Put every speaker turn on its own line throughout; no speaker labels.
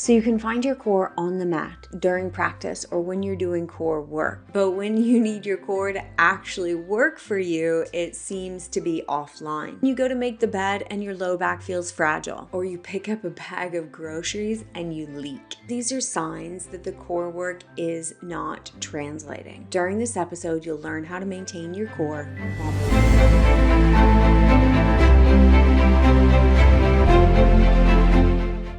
So you can find your core on the mat during practice or when you're doing core work. But when you need your core to actually work for you, it seems to be offline. You go to make the bed and your low back feels fragile, or you pick up a bag of groceries and you leak. These are signs that the core work is not translating. During this episode, you'll learn how to maintain your core while moving.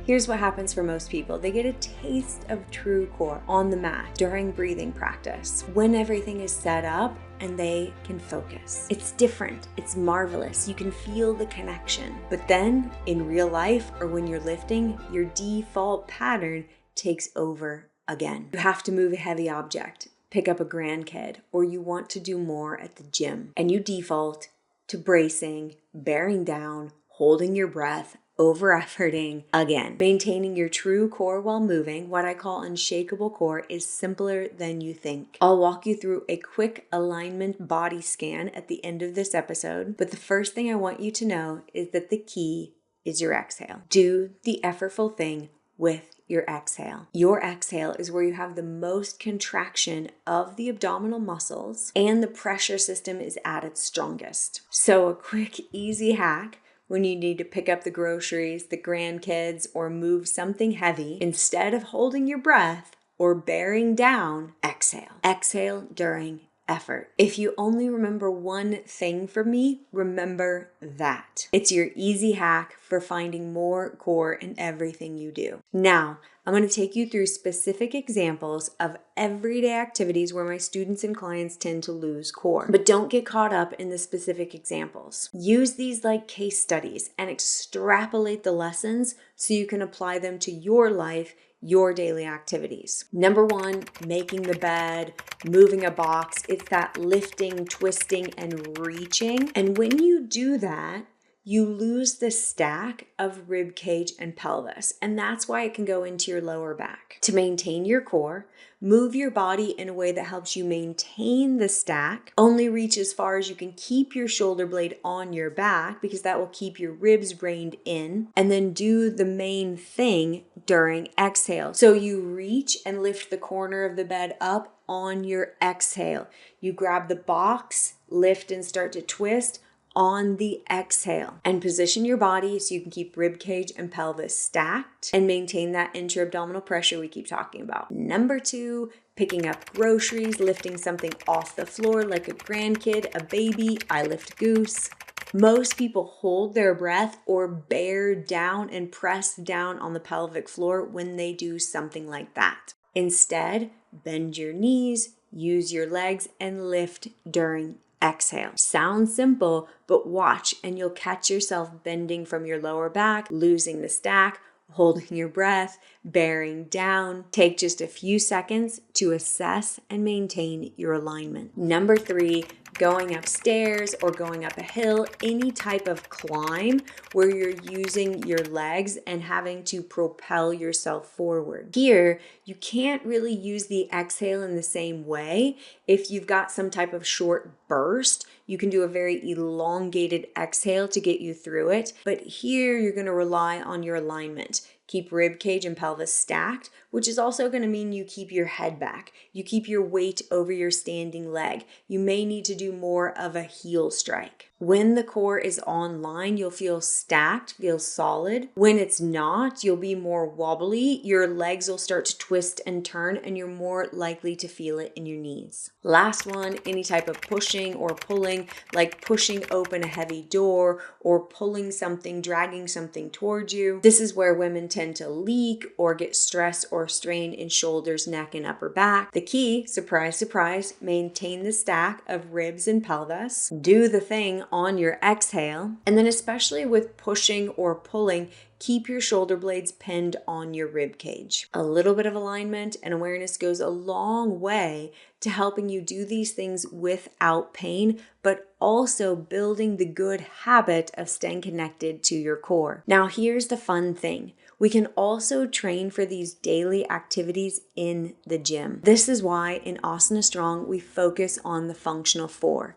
Here's what happens for most people. They get a taste of true core on the mat during breathing practice, when everything is set up and they can focus. It's different, it's marvelous, you can feel the connection. But then in real life or when you're lifting, your default pattern takes over again. You have to move a heavy object, pick up a grandkid, or you want to do more at the gym, and you default to bracing, bearing down, holding your breath, over-efforting again. Maintaining your true core while moving, what I call unshakable core, is simpler than you think. I'll walk you through a quick alignment body scan at the end of this episode, but the first thing I want you to know is that the key is your exhale. Do the effortful thing with your exhale. Your exhale is where you have the most contraction of the abdominal muscles and the pressure system is at its strongest. So a quick, easy hack: when you need to pick up the groceries, the grandkids, or move something heavy, instead of holding your breath or bearing down, exhale. Exhale during effort. If you only remember one thing from me, remember that. It's your easy hack for finding more core in everything you do. Now, I'm going to take you through specific examples of everyday activities where my students and clients tend to lose core. But don't get caught up in the specific examples. Use these like case studies and extrapolate the lessons so you can apply them to your life, your daily activities. Number one, making the bed, moving a box. It's that lifting, twisting, and reaching. And when you do that, you lose the stack of rib cage and pelvis, and that's why it can go into your lower back. To maintain your core, move your body in a way that helps you maintain the stack. Only reach as far as you can keep your shoulder blade on your back, because that will keep your ribs reined in. And then do the main thing during exhale. So you reach and lift the corner of the bed up on your exhale. You grab the box, lift and start to twist on the exhale, and position your body so you can keep rib cage and pelvis stacked and maintain that intra-abdominal pressure we keep talking about. Number two, picking up groceries, lifting something off the floor like a grandkid, a baby. I lift goose. Most people hold their breath or bear down and press down on the pelvic floor when they do something like that. Instead, bend your knees, use your legs, and lift during exhale. Sounds simple, but watch and you'll catch yourself bending from your lower back, losing the stack, holding your breath, bearing down. Take just a few seconds to assess and maintain your alignment. Number three, going upstairs or going up a hill, any type of climb where you're using your legs and having to propel yourself forward. Here, you can't really use the exhale in the same way. If you've got some type of short burst, you can do a very elongated exhale to get you through it. But here, you're going to rely on your alignment. Keep rib cage and pelvis stacked, which is also going to mean you keep your head back. You keep your weight over your standing leg. You may need to do more of a heel strike. When the core is online, you'll feel stacked, feel solid. When it's not, you'll be more wobbly. Your legs will start to twist and turn, and you're more likely to feel it in your knees. Last one, any type of pushing or pulling, like pushing open a heavy door or pulling something, dragging something towards you. This is where women tend to leak or get stressed or strain in shoulders, neck, and upper back. The key, surprise, surprise, maintain the stack of ribs and pelvis. Do the thing on your exhale. And then especially with pushing or pulling, keep your shoulder blades pinned on your rib cage. A little bit of alignment and awareness goes a long way to helping you do these things without pain, but also building the good habit of staying connected to your core. Now, here's the fun thing. We can also train for these daily activities in the gym. This is why in Asana Strong, we focus on the functional four: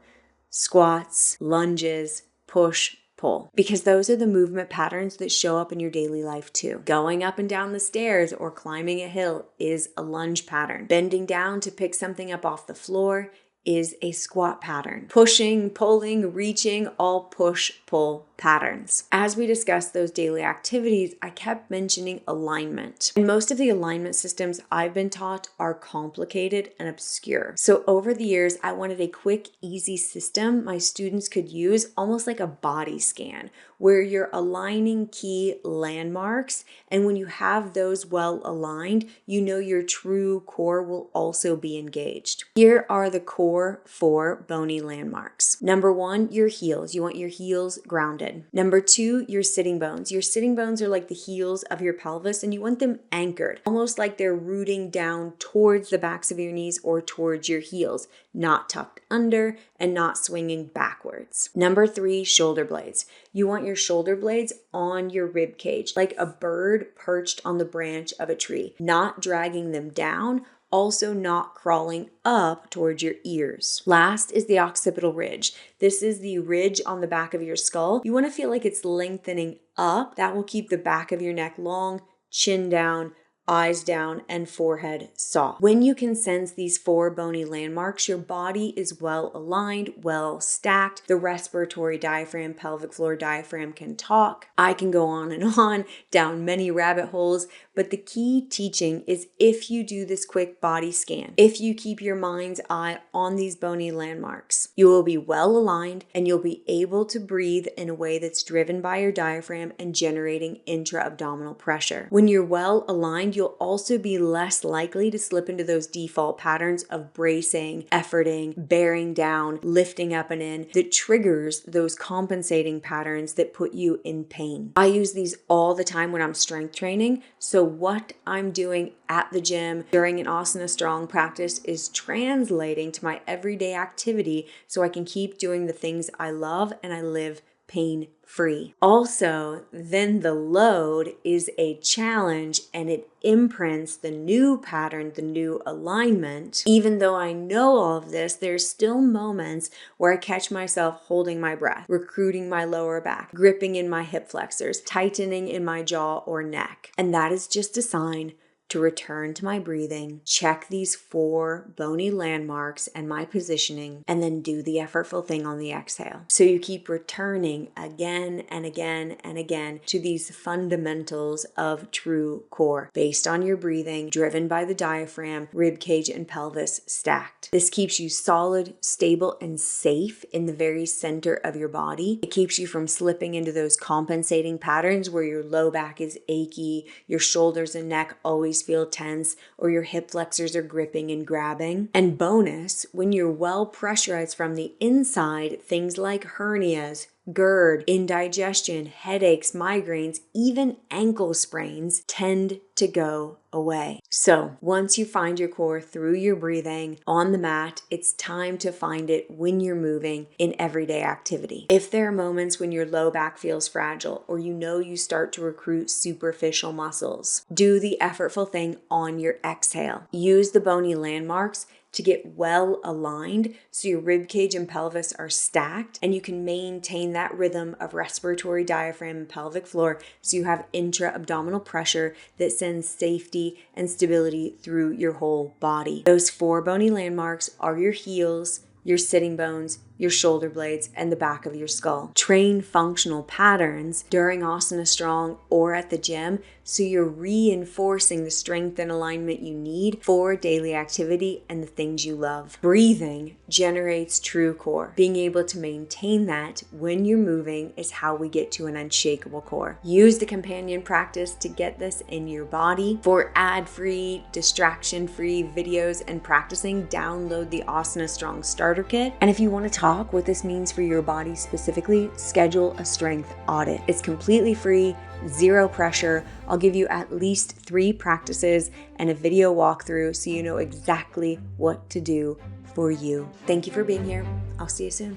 squats, lunges, push, pull, because those are the movement patterns that show up in your daily life too. Going up and down the stairs or climbing a hill is a lunge pattern. Bending down to pick something up off the floor is a squat pattern. Pushing, pulling, reaching, all push-pull patterns. As we discussed those daily activities, I kept mentioning alignment. And most of the alignment systems I've been taught are complicated and obscure. So over the years, I wanted a quick, easy system my students could use, almost like a body scan, where you're aligning key landmarks. And when you have those well aligned, you know your true core will also be engaged. Here are the core 4 bony landmarks. Number 1, your heels. You want your heels grounded. Number 2, your sitting bones. Your sitting bones are like the heels of your pelvis, and you want them anchored, almost like they're rooting down towards the backs of your knees or towards your heels, not tucked under and not swinging backwards. Number 3, shoulder blades. You want your shoulder blades on your rib cage, like a bird perched on the branch of a tree, not dragging them down, also not crawling up towards your ears. Last is the occipital ridge. This is the ridge on the back of your skull. You want to feel like it's lengthening up. That will keep the back of your neck long, chin down, eyes down, and forehead soft. When you can sense these 4 bony landmarks, your body is well aligned, well stacked. The respiratory diaphragm, pelvic floor diaphragm can talk. I can go on and on down many rabbit holes, but the key teaching is if you do this quick body scan, if you keep your mind's eye on these bony landmarks, you will be well aligned and you'll be able to breathe in a way that's driven by your diaphragm and generating intra-abdominal pressure. When you're well aligned, you'll also be less likely to slip into those default patterns of bracing, efforting, bearing down, lifting up and in, that triggers those compensating patterns that put you in pain. I use these all the time when I'm strength training. So what I'm doing at the gym during an asana strong practice is translating to my everyday activity so I can keep doing the things I love and I live pain-free. Also, then the load is a challenge and it imprints the new pattern, the new alignment. Even though I know all of this, there's still moments where I catch myself holding my breath, recruiting my lower back, gripping in my hip flexors, tightening in my jaw or neck. And that is just a sign to return to my breathing, check these 4 bony landmarks and my positioning, and then do the effortful thing on the exhale. So you keep returning again and again and again to these fundamentals of true core based on your breathing, driven by the diaphragm, rib cage, and pelvis stacked. This keeps you solid, stable, and safe in the very center of your body. It keeps you from slipping into those compensating patterns where your low back is achy, your shoulders and neck always feel tense, or your hip flexors are gripping and grabbing. And bonus, when you're well pressurized from the inside, things like hernias, GERD, indigestion, headaches, migraines, even ankle sprains tend to go away. So once you find your core through your breathing on the mat, it's time to find it when you're moving in everyday activity. If there are moments when your low back feels fragile or you know you start to recruit superficial muscles, do the effortful thing on your exhale. Use the bony landmarks to get well aligned so your rib cage and pelvis are stacked and you can maintain that rhythm of respiratory diaphragm and pelvic floor so you have intra-abdominal pressure that sends safety and stability through your whole body. Those 4 bony landmarks are your heels, your sitting bones, your shoulder blades, and the back of your skull. Train functional patterns during asana strong or at the gym so you're reinforcing the strength and alignment you need for daily activity and the things you love. Breathing generates true core. Being able to maintain that when you're moving is how we get to an unshakable core. Use the companion practice to get this in your body. For ad-free, distraction-free videos and practicing, download the Asana Strong Starter Kit. And if you want to talk what this means for your body specifically, schedule a strength audit. It's completely free, 0 pressure. I'll give you at least 3 practices and a video walkthrough so you know exactly what to do for you. Thank you for being here. I'll see you soon.